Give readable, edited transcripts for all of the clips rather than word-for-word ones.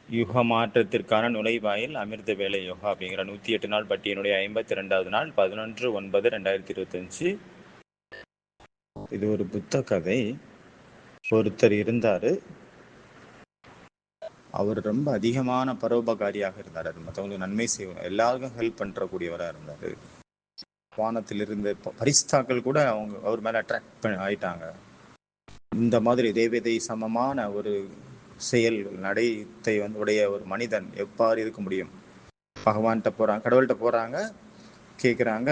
யுக மாற்றத்திற்கான நுழைவாயில் அமிர்த வேலை யோகா அப்படிங்கிற 108 நாள் பட்டியனுடைய 52வது நாள் 11/9/2025. இது ஒரு புத்த கதை. ஒருத்தர் இருந்தாரு. அவர் ரொம்ப அதிகமான பரோபகாரியாக இருந்தார். அது மற்றவங்களுக்கு நன்மை செய்வார், எல்லாருக்கும் ஹெல்ப் பண்றக்கூடியவராக இருந்தார். வானத்தில் இருந்த பரிஸ்தாக்கள் கூட அவர் மேல அட்ராக்ட் ஆயிட்டாங்க. இந்த மாதிரி தேவதை சமமான ஒரு செயல் நடைத்தை உடைய ஒரு மனிதன் எவ்வாறு இருக்க முடியும்? பகவான்கிட்ட போறாங்க, கடவுள்கிட்ட போறாங்க, கேட்குறாங்க,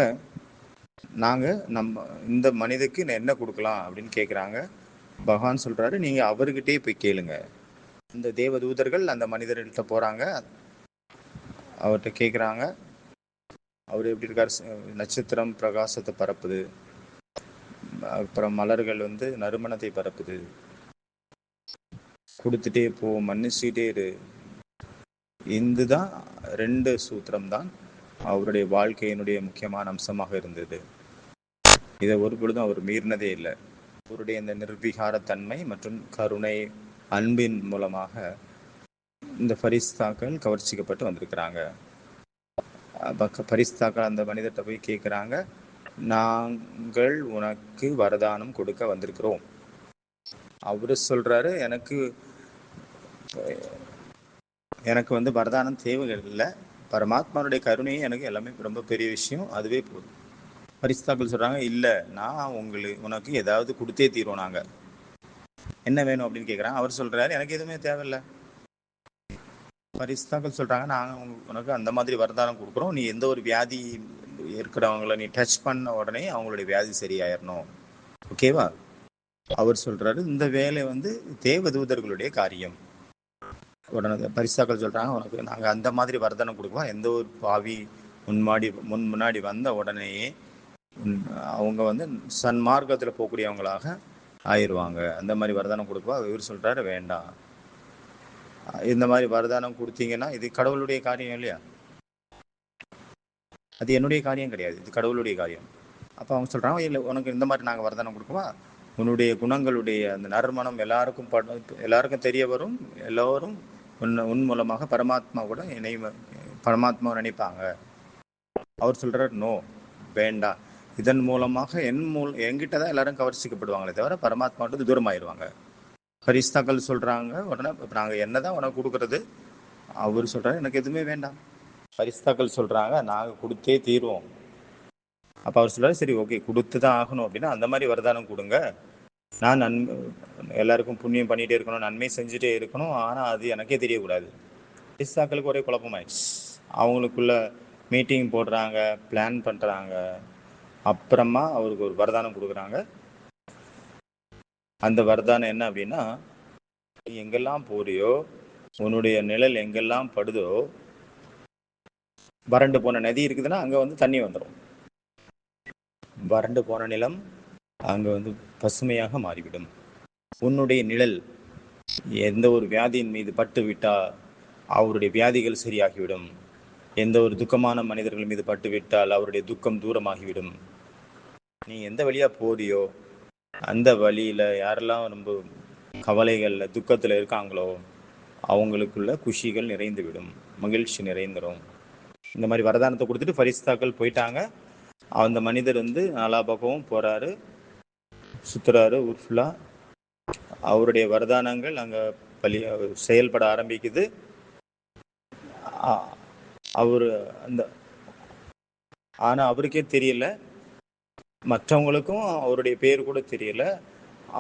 நாங்க நம்ம இந்த மனிதனுக்கு என்ன கொடுக்கலாம் அப்படின்னு கேட்குறாங்க. பகவான் சொல்றாரு, நீங்க அவர்கிட்டயே போய் கேளுங்க. இந்த தேவதூதர்கள் அந்த மனிதர்கிட்ட போறாங்க, அவர்கிட்ட கேட்குறாங்க, அவர் எப்படி இருக்கார்? நட்சத்திரம் பிரகாசத்தை பரப்புது, அப்புறம் மலர்கள் நறுமணத்தை பரப்புது, கொடுத்துட்டே போ, மன்னிச்சுட்டே இரு. இதுதான் 2 சூத்திரம் தான் அவருடைய வாழ்க்கையினுடைய முக்கியமான அம்சமாக இருந்தது. இதை ஒரு பொழுதும் அவர் மீறினதே இல்லை. அவருடைய இந்த நிர்விகாரத்தன்மை மற்றும் கருணை அன்பின் மூலமாக இந்த பரிஸ்தாக்கள் கவர்ச்சிக்கப்பட்டு வந்திருக்கிறாங்க. பரிஸ்தாக்கள் அந்த மனிதர்கிட்ட போய் கேட்குறாங்க, நாங்கள் உனக்கு வரதானம் கொடுக்க வந்திருக்கிறோம். அவரு சொல்றாரு, எனக்கு வரதானம் தேவைகள் இல்லை, பரமாத்மாவுடைய கருணையே எனக்கு எல்லாமே ரொம்ப பெரிய விஷயம், அதுவே போதும். பரிஸ்தாக்கள் சொல்றாங்க, இல்லை, நான் உனக்கு ஏதாவது கொடுத்தே தீர்வோம், நாங்க என்ன வேணும் அப்படின்னு கேட்குறாங்க. அவர் சொல்றாரு, எனக்கு எதுவுமே தேவையில்லை. பரிஸ்தாக்கள் சொல்றாங்க, நாங்கள் உனக்கு அந்த மாதிரி வரதானம் கொடுக்குறோம், நீ எந்த ஒரு வியாதி இருக்கிறவங்களை நீ டச் பண்ண உடனே அவங்களுடைய வியாதி சரியாயிடணும், ஓகேவா? அவர் சொல்றாரு, இந்த வேலை தேவதூதர்களுடைய காரியம். உடனே பரிஸ்தாக்கள் சொல்றாங்க, உனக்கு நாங்கள் அந்த மாதிரி வரதானம் கொடுக்குவோம், எந்த ஒரு பாவி முன்னாடி வந்த உடனேயே அவங்க சன்மார்க்கத்தில் போகக்கூடியவங்களாக ஆயிடுவாங்க, அந்த மாதிரி வரதானம் கொடுப்பா. இவர் சொல்றாரு, வேண்டாம், இந்த மாதிரி வரதானம் கொடுத்தீங்கன்னா இது கடவுளுடைய காரியம் இல்லையா, அது என்னுடைய காரியம் கிடையாது, இது கடவுளுடைய காரியம். அப்போ அவங்க சொல்றாங்க, இல்லை, உனக்கு இந்த மாதிரி நாங்கள் வரதானம் கொடுக்குவா, உன்னுடைய குணங்களுடைய அந்த நறுமணம் எல்லாருக்கும் தெரிய வரும், எல்லோரும் உன் மூலமாக பரமாத்மா கூட பரமாத்மாவை நினைப்பாங்க. அவர் சொல்றாரு, நோ, வேண்டாம், இதன் மூலமாக என்கிட்ட தான் எல்லாரும் கவர்ச்சிக்கப்படுவாங்களே தவிர பரமாத்மாவோட தூரம் ஆயிடுவாங்க. பரிஸ்தாக்கள் சொல்றாங்க, உடனே நாங்கள் என்னதான் உனக்கு கொடுக்கறது? அவர் சொல்றாரு, எனக்கு எதுவுமே வேண்டாம். பரிஸ்தாக்கள் சொல்றாங்க, நாங்கள் கொடுத்தே தீர்வோம். அப்போ அவர் சொல்றாரு, சரி, ஓகே, கொடுத்து தான் ஆகணும் அப்படின்னா அந்த மாதிரி வரதானம் கொடுங்க, நான் எல்லாருக்கும் புண்ணியம் பண்ணிகிட்டே இருக்கணும், நன்மை செஞ்சுட்டே இருக்கணும், ஆனால் அது எனக்கே தெரியக்கூடாது. பரிஸ்தாக்களுக்கு ஒரே குழப்பமாயிடுச்சு. அவங்களுக்குள்ள மீட்டிங் போடுறாங்க, பிளான் பண்ணுறாங்க, அப்புறமா அவருக்கு ஒரு வரதானம் கொடுக்குறாங்க. அந்த வரதானம் என்ன அப்படின்னா, நீ எங்கெல்லாம் போறியோ, உன்னுடைய நிழல் எங்கெல்லாம் படுதோ, வறண்டு போன நதி இருக்குதுன்னா அங்கே தண்ணி வந்துடும், வறண்டு போன நிலம் அங்கே பசுமையாக மாறிவிடும். உன்னுடைய நிழல் எந்த ஒரு வியாதியின் மீது பட்டு விட்டால் அவருடைய வியாதிகள் சரியாகிவிடும், எந்த ஒரு துக்கமான மனிதர்கள் மீது பட்டு விட்டால் அவருடைய துக்கம் தூரமாகிவிடும். நீ எந்த வழியா போறியோ அந்த வழியில யாரெல்லாம் ரொம்ப கவலைகள்ல துக்கத்துல இருக்காங்களோ அவங்களுக்குள்ள குஷிகள் நிறைந்து விடும், மகிழ்ச்சி நிறைந்துடும். இந்த மாதிரி வரதானத்தை கொடுத்துட்டு பரிஸ்தாக்கள் போயிட்டாங்க. அந்த மனிதர் நாலா பக்கமும் போறாரு, சுத்துறாரு ஊர் ஃபுல்லா. அவருடைய வரதானங்கள் அங்க செயல்பட ஆரம்பிக்குது. அவரு ஆனா அவருக்கே தெரியல, மற்றவங்களுக்கும் அவருடைய பேர் கூட தெரியல.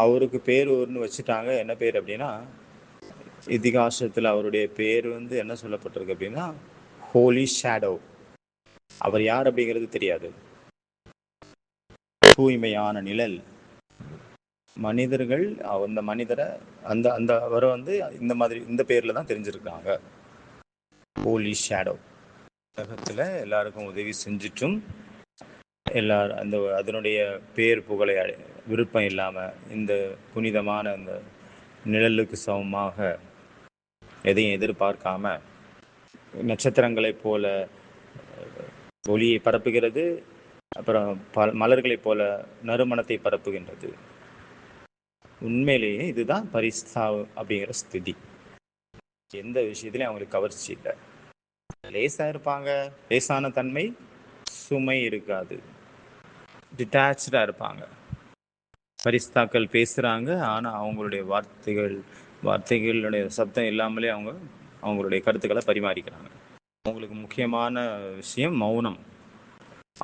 அவருக்கு பேர் ஒன்று வச்சுட்டாங்க. என்ன பேர் அப்படின்னா, இதிகாசத்தில் அவருடைய பேர் என்ன சொல்லப்பட்டிருக்கு அப்படின்னா, ஹோலி ஷேடோ. அவர் யார் அப்படிங்கிறது தெரியாது. தூய்மையான நிழல். மனிதர்கள் அந்த மனிதரை அந்த அவரை இந்த மாதிரி இந்த பேர்ல தான் தெரிஞ்சிருக்காங்க, ஹோலி ஷேடோ. உலகத்துல எல்லாருக்கும் உதவி செஞ்சிட்டும் எல்லாரும் அதனுடைய பேர் புகழை விருப்பம் இல்லாம இந்த புனிதமான அந்த நிழலுக்கு சமமாக எதையும் எதிர்பார்க்காம நட்சத்திரங்களைப் போல ஒளியை பரப்புகிறது, அப்புறம் மலர்களைப் போல நறுமணத்தை பரப்புகின்றது. உண்மையிலேயே இதுதான் பரிஸ்தா அப்படிங்கிற ஸ்திதி. எந்த விஷயத்துலையும் அவங்களுக்கு கவர்ச்சி இல்லை. லேசா இருப்பாங்க, லேசான தன்மை, சுமை இருக்காது, டிட்டாச்சா இருப்பாங்க. பரிஸ்தாக்கள் பேசுறாங்க, ஆனா அவங்களுடைய வார்த்தைகளுடைய சப்தம் இல்லாமலே அவங்களுடைய கருத்துக்களை பரிமாறிக்கிறாங்க. அவங்களுக்கு முக்கியமான விஷயம் மௌனம்.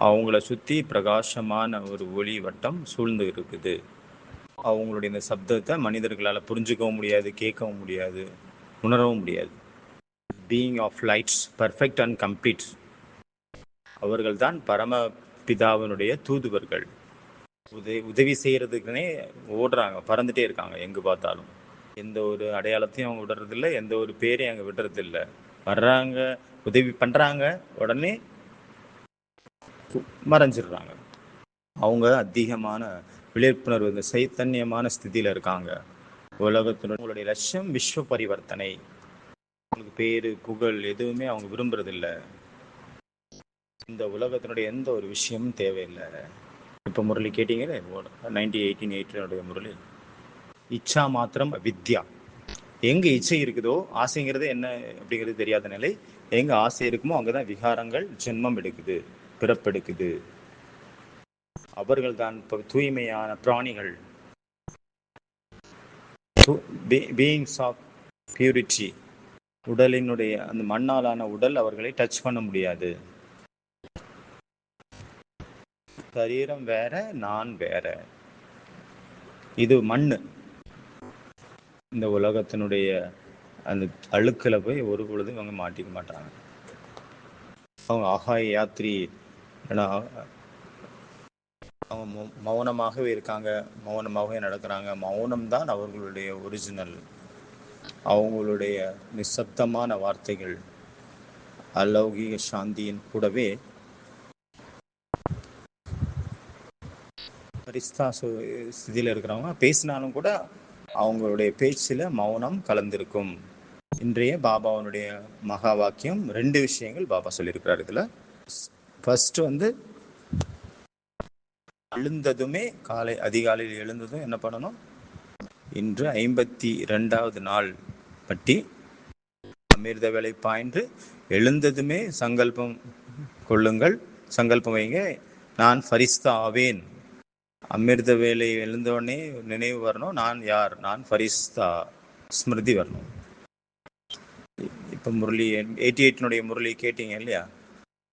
அவங்கள சுத்தி பிரகாசமான ஒரு ஒளி வட்டம் சூழ்ந்து இருக்குது. அவங்களுடைய இந்த சப்தத்தை மனிதர்களால் புரிஞ்சுக்கவும் முடியாது, கேட்கவும் முடியாது, உணரவும் முடியாது. Being of lights perfect and complete. அவர்கள் தான் பரமபிதாவினுடைய தூதுவர்கள். உதவி செய்யறதுக்குன்னே ஓடுறாங்க, பறந்துட்டே இருக்காங்க. எங்கு பார்த்தாலும் எந்த ஒரு அடையாளத்தையும் அவங்க விடுறதில்லை, எந்த ஒரு பேரையும் அங்கே விடுறதில்லை. வர்றாங்க, உதவி பண்றாங்க, உடனே மறைஞ்சிடுறாங்க. அவங்க அதிகமான விழிப்புணர்வு, இந்த சைத்தன்யமான ஸ்திதியில இருக்காங்க. உலகத்தினுடைய லட்சியம் விஸ்வ பரிவர்த்தனை. அவங்களுக்கு பேரு புகழ் எதுவுமே அவங்க விரும்புறதில்லை. இந்த உலகத்தினுடைய எந்த ஒரு விஷயமும் தேவையில்லை. இப்போ முரளி கேட்டீங்களே, 1888 முரளி, இச்சா மாத்திரம் வித்யா. எங்க இச்சை இருக்குதோ, ஆசைங்கிறது என்ன அப்படிங்கிறது தெரியாத நிலை. எங்க ஆசை இருக்குமோ அங்கதான் விகாரங்கள் ஜென்மம் எடுக்குது, பிறப்பெடுக்குது. அவர்கள் தான் தூய்மையான பிராணிகள், பீயிங்ஸ் ஆஃப் பியூரிட்டி. உடலினுடைய அந்த மண்ணாலான உடல் அவர்களை டச் பண்ண முடியாது. சரீரம் வேற, நான் வேற. இது மண்ணு. இந்த உலகத்தினுடைய அந்த அழுக்குல போய் ஒரு பொழுதும் இவங்க மாட்டிக்க மாட்டாங்க. அவங்க ஆகாய யாத்திரி, அவங்க மௌனமாகவே இருக்காங்க, மௌனமாகவே நடக்கிறாங்க. மௌனம்தான் அவர்களுடைய ஒரிஜினல். அவங்களுடைய நிசப்தமான வார்த்தைகள் அலௌகிக சாந்தியின் கூடவே பரிஸ்தா ஸ்திதியில் இருக்கிறவங்க பேசினாலும் கூட அவங்களுடைய பேச்சில் மௌனம் கலந்திருக்கும். இன்றைய பாபாவனுடைய மகா வாக்கியம் 2 விஷயங்கள் பாபா சொல்லியிருக்கிறார் இதுல. ஃபர்ஸ்ட் எழுந்ததுமே, அதிகாலையில் எழுந்ததும் என்ன பண்ணணும்? இன்று 52வது நாள் பட்டி அமிர்த வேலை பாய்ந்து எழுந்ததுமே சங்கல்பம் கொள்ளுங்கள், சங்கல்பம் வைங்க, நான் ஃபரிஸ்தா ஆவேன். அமிர்த வேலை எழுந்தோடனே நினைவு வரணும், நான் யார், நான் ஃபரிஸ்தா, ஸ்மிருதி வரணும். இப்போ முரளி 88 முரளி கேட்டீங்க இல்லையா,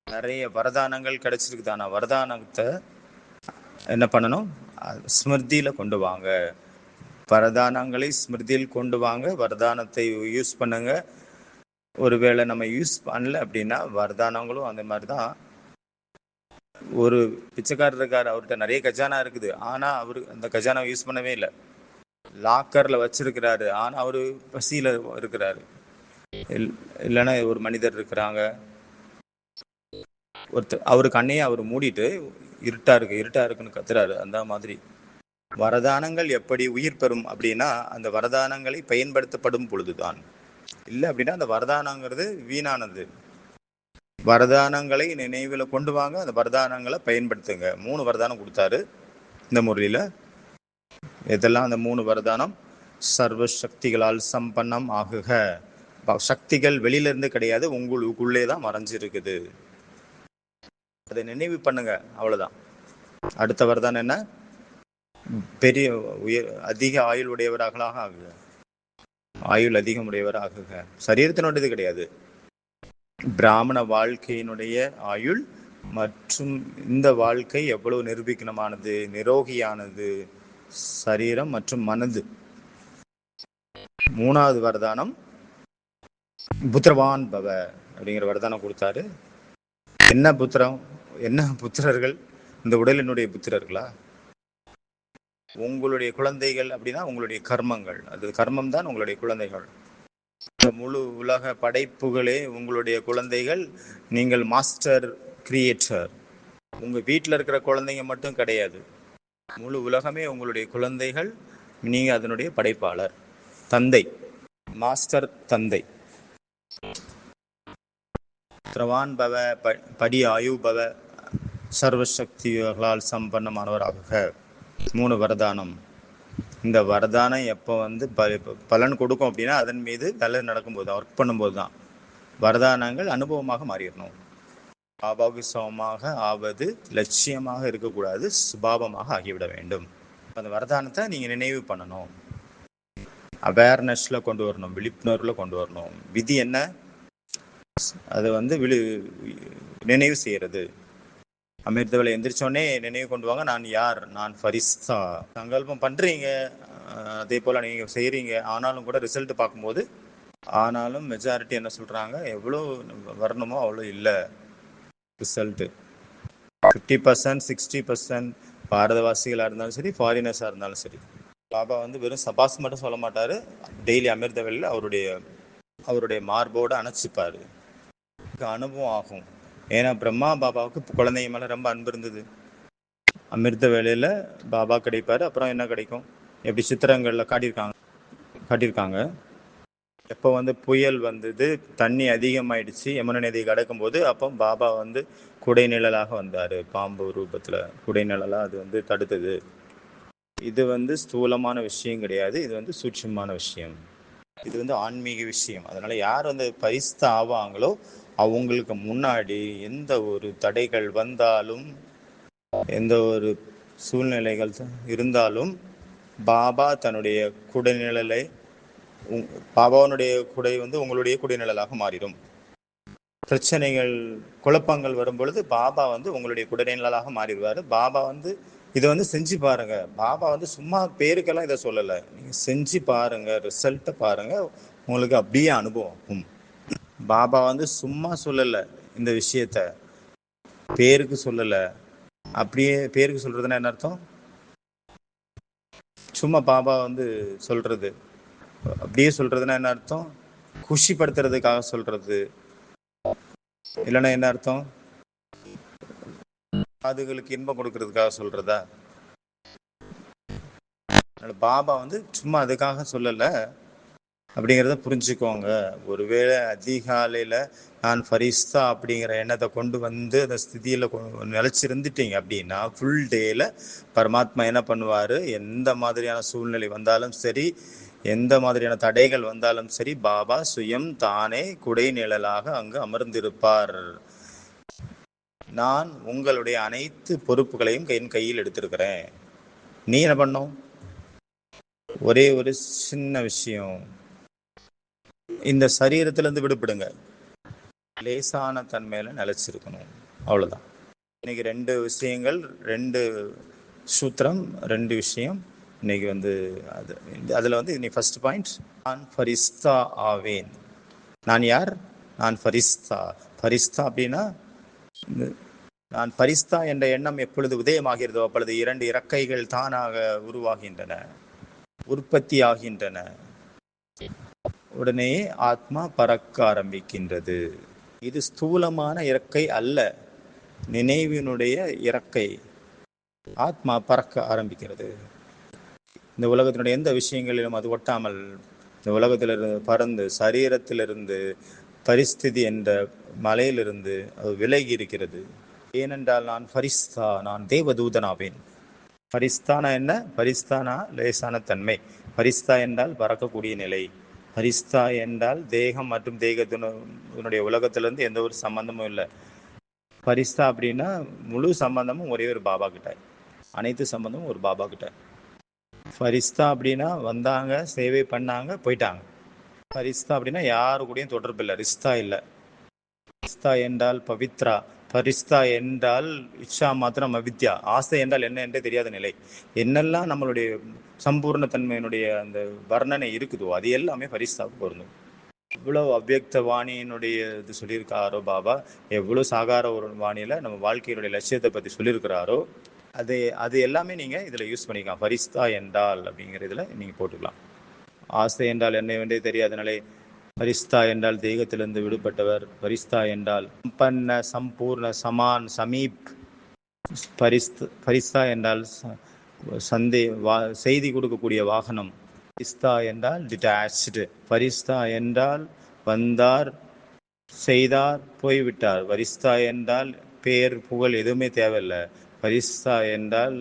நிறைய வரதானங்கள் கிடைச்சிருக்குது. ஆனால் வரதானத்தை என்ன பண்ணணும்? ஸ்மிருதியில கொண்டு வாங்க. வரதானங்களை ஸ்மிருதியில் கொண்டு வாங்க, வரதானத்தை யூஸ் பண்ணுங்க. ஒருவேளை நம்ம யூஸ் பண்ணல அப்படின்னா வரதானங்களும் அந்த மாதிரி தான். ஒரு பிச்சைக்காரர் இருக்காரு, அவர்கிட்ட நிறைய கஜானா இருக்குது, ஆனா அவரு அந்த கஜானாவை யூஸ் பண்ணவே இல்லை. லாக்கர்ல வச்சிருக்கிறாரு, ஆனா அவரு பசியில இருக்கிறாரு. இல்லைன்னா ஒரு மனிதர் இருக்கிறாங்க, ஒருத்தர் அவரு கண்ணையே அவர் மூடிட்டு இருட்டா இருக்குன்னு கத்துறாரு. அந்த மாதிரி வரதானங்கள் எப்படி உயிர் பெறும் அப்படின்னா அந்த வரதானங்களை பயன்படுத்தப்படும் பொழுதுதான். இல்லை அப்படின்னா அந்த வரதானங்கிறது வீணானது. வரதானங்களை நினைவில் கொண்டு வாங்க, அந்த வரதானங்களை பயன்படுத்துங்க. 3 வரதானம் கொடுத்தாரு இந்த முறையில. இதெல்லாம் அந்த 3 வரதானம். சர்வ சக்திகளால் சம்பன்னம் ஆகுக. சக்திகள் வெளியில இருந்து கிடையாது, உங்களுக்குள்ளே தான் மறைஞ்சிருக்குது. அதை நினைவு பண்ணுங்க, அவ்வளவுதான். அடுத்த வரதானம் என்ன? பெரிய அதிக ஆயுள் உடையவராக ஆகுக. ஆயுள் அதிகம் உடையவராகுக. சரீரத்தினுடையது கிடையாது, பிராமண வாழ்க்கையினுடைய ஆயுள். மற்றும் இந்த வாழ்க்கை எவ்வளவு நிரூபிக்கணமானது, நிரோகியானது, சரீரம் மற்றும் மனது. 3வது வரதானம் புத்திரவான் பவ அப்படிங்கிற வரதானம் கொடுத்தாரு. என்ன புத்திரம், என்ன புத்திரர்கள்? இந்த உடலினுடைய புத்திரர்களா? உங்களுடைய குழந்தைகள் அப்படின்னா உங்களுடைய கர்மங்கள். அது கர்மம் தான் உங்களுடைய குழந்தைகள். இந்த முழு உலக படைப்புகளே உங்களுடைய குழந்தைகள். நீங்கள் மாஸ்டர் கிரியேட்டர். உங்க வீட்டில் இருக்கிற குழந்தைங்க மட்டும் கிடையாது, முழு உலகமே உங்களுடைய குழந்தைகள். நீங்க அதனுடைய படைப்பாளர், தந்தை, மாஸ்டர் தந்தை. திரவான் பவ, படி ஆயு பவ, சர்வசக்திகளால் சம்பன்னமானவராக. 3 வரதானம். இந்த வரதானம் எப்போ வந்து பலன் கொடுக்கும் அப்படின்னா அதன் மீது வேலை நடக்கும்போது ஒர்க் பண்ணும்போது தான். வரதானங்கள் அனுபவமாக மாறிடணும். பாபாவுக்கு சமமாக ஆவது லட்சியமாக இருக்கக்கூடாது, சுபாவமாக ஆகிவிட வேண்டும். அந்த வரதானத்தை நீங்கள் நினைவு பண்ணணும், அவேர்னஸ்ல கொண்டு வரணும், விழிப்புணர்வுல கொண்டு வரணும். விதி என்ன? அது வந்து நினைவு செய்யறது. அமிர்தவேளை எந்திரிச்சோடனே நினைவு கொண்டு வாங்க, நான் யார்? நான் ஃபரிஸ்தா. சங்கல்பம் பண்றீங்க, அதே போல நீங்க செய்யறீங்க, ஆனாலும் கூட ரிசல்ட் பார்க்கும்போது ஆனாலும் மெஜாரிட்டி என்ன சொல்றாங்க, எவ்வளோ வரணுமோ அவ்வளோ இல்லை ரிசல்ட். 50%, 60% பாரதவாசிகளாக இருந்தாலும் சரி, ஃபாரினர்ஸாக இருந்தாலும் சரி. பாபா வந்து வெறும் சபாஸ் மட்டும் சொல்ல மாட்டாரு, டெய்லி அமிர்த வேளையில் அவருடைய மார்போடு அணைச்சிப்பாரு. அனுபவம் ஆகும். ஏன்னா பிரம்மா பாபாவுக்கு குழந்தைங்க மேல ரொம்ப அன்பு இருந்தது. அமிர்த வேளையில பாபா கிடைப்பாரு. அப்புறம் என்ன கிடைக்கும்? எப்படி சித்திரங்கள்ல காட்டியிருக்காங்க. எப்போ வந்து புயல் வந்தது, தண்ணி அதிகமாயிடுச்சு, யமுனை நதி கடக்கும் போது அப்போ பாபா வந்து குடை நிழலாக வந்தாரு, பாம்பு ரூபத்துல குடை நிழலா அது வந்து தடுத்தது. இது வந்து ஸ்தூலமான விஷயம் கிடையாது, இது வந்து சூட்சமான விஷயம், இது வந்து ஆன்மீக விஷயம். அதனால யார் வந்து பரிசுத்த ஆவாங்களோ அவங்களுக்கு முன்னாடி எந்த ஒரு தடைகள் வந்தாலும், எந்த ஒரு சூழ்நிலைகள் இருந்தாலும், பாபா தன்னுடைய குடைநிழலை, பாபாவனுடைய குடை வந்து உங்களுடைய குடைநிழலாக மாறிடும். பிரச்சனைகள் குழப்பங்கள் வரும் பொழுது பாபா வந்து உங்களுடைய குடைநிழலாக மாறிடுவாரு. பாபா வந்து இதை வந்து செஞ்சு பாருங்க. பாபா வந்து சும்மா பேருக்கெல்லாம் இதை சொல்லலை, நீங்க செஞ்சு பாருங்க, ரிசல்ட்டை பாருங்க, உங்களுக்கு அப்படியே அனுபவம். பாபா வந்து சும்மா சொல்லலை, இந்த விஷயத்த பேருக்கு சொல்லலை. அப்படியே பேருக்கு சொல்றதுன்னா என்ன அர்த்தம்? சும்மா பாபா வந்து சொல்றது, அப்படியே சொல்றதுன்னா என்ன அர்த்தம்? குஷிப்படுத்துறதுக்காக சொல்றது. இல்லைன்னா என்ன அர்த்தம்? அதுகளுக்கு இன்பம் கொடுக்கறதுக்காக சொல்றதா? பாபா வந்து சும்மா அதுக்காக சொல்லலை அப்படிங்கிறத புரிஞ்சுக்கோங்க. ஒருவேளை அதிகாலையில் நான் ஃபரிஸ்தா அப்படிங்கிற எண்ணத்தை கொண்டு வந்து அந்த ஸ்திதியில் நிலச்சிருந்துட்டீங்க அப்படின்னா, ஃபுல் டேயில் பரமாத்மா என்ன பண்ணுவார்? எந்த மாதிரியான சூழ்நிலை வந்தாலும் சரி, எந்த மாதிரியான தடைகள் வந்தாலும் சரி, பாபா சுயம் தானே குடை நிழலாக அங்கு அமர்ந்திருப்பார். நான் உங்களுடைய அனைத்து பொறுப்புகளையும் என் கையில் எடுத்திருக்கிறேன். நீ என்ன பண்ணும்? ஒரே ஒரு சின்ன விஷயம், இந்த சரீரத்திலிருந்து விடுபடுங்க, லேசான தன்மையில நிலைச்சிருக்கணும், அவ்வளவுதான். இன்னைக்கு 2 விஷயங்கள், 2 சூத்திரம், 2 விஷயம் இன்னைக்கு வந்து அதுல வந்து இன்னைக்கு ஃபர்ஸ்ட் பாயிண்ட், நான் ஃபரிஸ்தா ஆவேன். நான் யார்? நான் ஃபரிஸ்தா. ஃபரிஸ்தா அப்படின்னா, நான் ஃபரிஸ்தா என்ற எண்ணம் எப்பொழுது உதயமாகிறதோ அப்பொழுது 2 இறக்கைகள் தானாக உருவாகின்றன, உற்பத்தி ஆகின்றன. உடனே ஆத்மா பறக்க ஆரம்பிக்கின்றது. இது ஸ்தூலமான இறக்கை அல்ல, நினைவினுடைய இறக்கை. ஆத்மா பறக்க ஆரம்பிக்கிறது. இந்த உலகத்தினுடைய எந்த விஷயங்களிலும் அது ஒட்டாமல் இந்த உலகத்திலிருந்து பறந்து சரீரத்திலிருந்து பரிஸ்திதி என்ற மலையிலிருந்து அது விலகி இருக்கிறது. ஏனென்றால் நான் ஃபரிஸ்தா, நான் தேவதூதனாவேன். ஃபரிஸ்தானா என்ன? ஃபரிஸ்தானா லேசான தன்மை. ஃபரிஸ்தா என்றால் பறக்கக்கூடிய நிலை. ஃபரிஸ்தா என்றால் தேகம் மற்றும் தேகத்தினுடைய உலகத்திலிருந்து எந்த ஒரு சம்பந்தமும் இல்லை. ஃபரிஸ்தா அப்படின்னா முழு சம்பந்தமும் ஒரே ஒரு பாபா கிட்ட, அனைத்து சம்பந்தமும் ஒரு பாபா கிட்ட. ஃபரிஸ்தா அப்படின்னா வந்தாங்க, சேவை பண்ணாங்க, போயிட்டாங்க. ஃபரிஸ்தா அப்படின்னா யாரு கூடயும் தொடர்பு இல்லை, ரிஸ்தா இல்லை. ரிஸ்தா என்றால் பவித்ரா, ஃபரிஸ்தா என்றால் இச்சா மாத்திரம் அவித்யா, ஆசை என்றால் என்ன என்றே தெரியாத நிலை. என்னெல்லாம் நம்மளுடைய சம்பூர்ண தன்மையினுடைய அந்த வர்ணனை இருக்குதோ அது எல்லாமே ஃபரிஸ்தாவுக்கு பொருந்தும். எவ்வளவு அவ்வியக்த வாணியினுடைய இது சொல்லியிருக்காரோ பாபா, எவ்வளவு சாகார ஒரு வாணியில நம்ம வாழ்க்கையினுடைய லட்சியத்தை பத்தி சொல்லியிருக்கிறாரோ அது எல்லாமே நீங்க இதுல யூஸ் பண்ணிக்கலாம். ஃபரிஸ்தா என்றால் அப்படிங்கிற இதுல நீங்க போட்டுக்கலாம். ஆசை என்றால் என்னவென்றே தெரியாத நிலை. ஃபரிஸ்தா என்றால் தேகத்திலிருந்து விடுபட்டவர். ஃபரிஸ்தா என்றால் சம்பன்ன, சம்பூர்ண, சமான், சமீப். ஃபரிஸ்தா என்றால் செய்தி கொடுக்கக்கூடிய வாகனம். ஃபரிஸ்தா என்றால் டிட்டாச்டு. ஃபரிஸ்தா என்றால் வந்தார், செய்தார், போய்விட்டார். ஃபரிஸ்தா என்றால் பேர் புகழ் எதுவுமே தேவையில்லை. ஃபரிஸ்தா என்றால்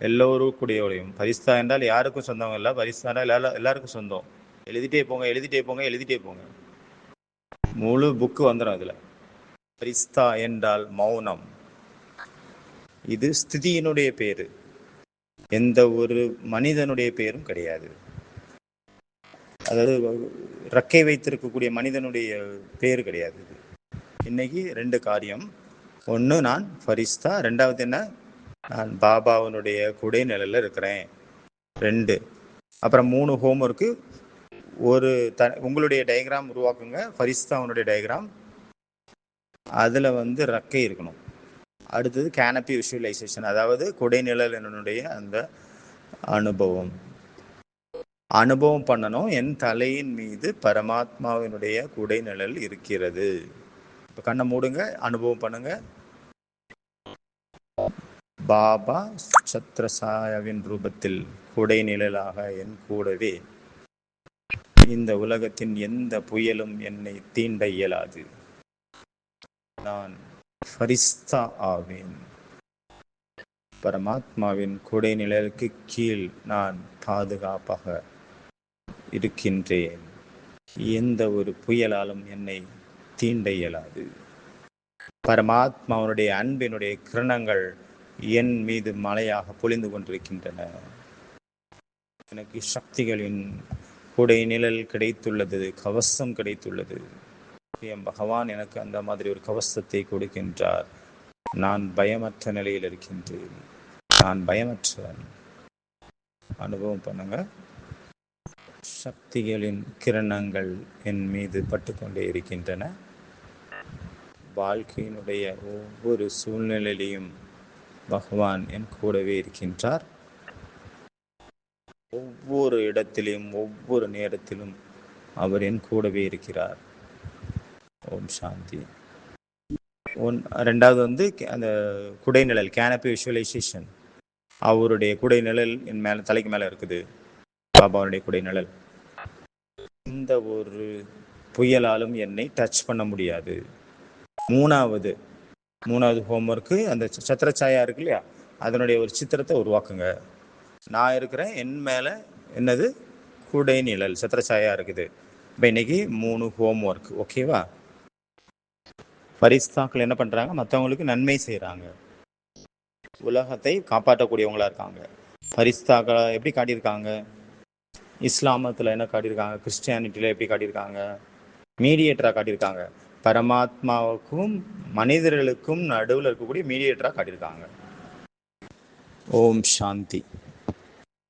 எல்லோருக்குடையோடையும். பரிஸ்தா என்றால் யாருக்கும் சொந்தம் இல்லை, பரிஸ்தா என்றால் எல்லாருக்கும் சொந்தம். எழுதிட்டே போங்க, எழுதிட்டே போங்க, எழுதிட்டே போங்க. முழு புக்கு வந்துடும் இதுல. பரிஸ்தா என்றால் மௌனம். இது ஸ்திதியினுடைய பேரு, எந்த ஒரு மனிதனுடைய பேரும் கிடையாது. அதாவது ரக்கை வைத்திருக்கக்கூடிய மனிதனுடைய பேரு கிடையாது. இன்னைக்கு 2 காரியம். ஒன்று, நான் ஃபரிஸ்தா. 2வது என்ன, நான் பாபாவனுடைய குடை நிழல்ல இருக்கிறேன். 2. அப்புறம் 3 ஹோம்ஒர்க்கு. ஒரு உங்களுடைய டயக்ராம் உருவாக்குங்க, ஃபரிஸ்தாவனுடைய டயக்ராம். அதில் ரக்கை இருக்கணும். அடுத்தது கேனப்பி விஷுவலைசேஷன், அதாவது குடைநிழல் என்னுடைய அந்த அனுபவம் பண்ணணும். என் தலையின் மீது பரமாத்மாவினுடைய குடைநிழல் இருக்கிறது. இப்போ கண்ணை மூடுங்க, அனுபவம் பண்ணுங்க. பாபா சத்ரசாயாவின் ரூபத்தில் குடைநிழலாக என் கூடவே. இந்த உலகத்தின் எந்த புயலும் என்னை தீண்ட இயலாது. நான் ஃபரிஸ்தா ஆவேன். பரமாத்மாவின் குடைநிழலுக்கு கீழ் நான் பாதுகாப்பாக இருக்கின்றேன். எந்த ஒரு புயலாலும் என்னை தீண்ட இயலாது. பரமாத்மாவுடைய அன்பினுடைய கிரணங்கள் என் மீது மழையாக பொழிந்து கொண்டிருக்கின்றன. எனக்கு சக்திகளின் குடை நிழல் கிடைத்துள்ளது, கவசம் கிடைத்துள்ளது. என் பகவான் எனக்கு அந்த மாதிரி ஒரு கவசத்தை கொடுக்கின்றார். நான் பயமற்ற நிலையில் இருக்கின்றேன். நான் பயமற்றவன். அனுபவம் பண்ணுங்க. சக்திகளின் கிரணங்கள் என் மீது பட்டுக்கொண்டே இருக்கின்றன. வாழ்க்கையினுடைய ஒவ்வொரு சூழ்நிலையிலையும் பகவான் என் கூடவே இருக்கின்றார். ஒவ்வொரு இடத்திலும் ஒவ்வொரு நேரத்திலும் அவர் என் கூடவே இருக்கிறார். ஓம் சாந்தி. 2வது அந்த குடைநிழல், கேனப்பி விஷுவலைசேஷன். அவருடைய குடைநிழல் என் மேல, தலைக்கு மேல இருக்குது. பாபாவுடைய குடைநிழல். இந்த ஒரு புயலாலும் என்னை டச் பண்ண முடியாது. 3வது ஹோம்ஒர்க்கு, அந்த சத்திரச்சாயா இருக்கு இல்லையா, அதனுடைய ஒரு சித்திரத்தை உருவாக்குங்க. நான் இருக்கிறேன், என் மேல என்னது, குடை நிழல், சத்திரச்சாயா இருக்குது. இப்போ இன்னைக்கு 3 ஹோம்ஒர்க். ஓகேவா? ஃபரிஸ்தாக்கள் என்ன பண்றாங்க, மற்றவங்களுக்கு நன்மை செய்யறாங்க, உலகத்தை காப்பாற்றக்கூடியவங்களா இருக்காங்க. ஃபரிஸ்தாக்களை எப்படி காட்டியிருக்காங்க, இஸ்லாமத்தில் என்ன காட்டியிருக்காங்க, கிறிஸ்டியானிட்டியில் எப்படி காட்டியிருக்காங்க, மீடியேட்டராக காட்டியிருக்காங்க. பரமாத்மாவுக்கும் மனிதர்களுக்கும் நடுவில் இருக்கக்கூடிய மீடியேட்டராக காட்டியிருக்காங்க. ஓம் சாந்தி.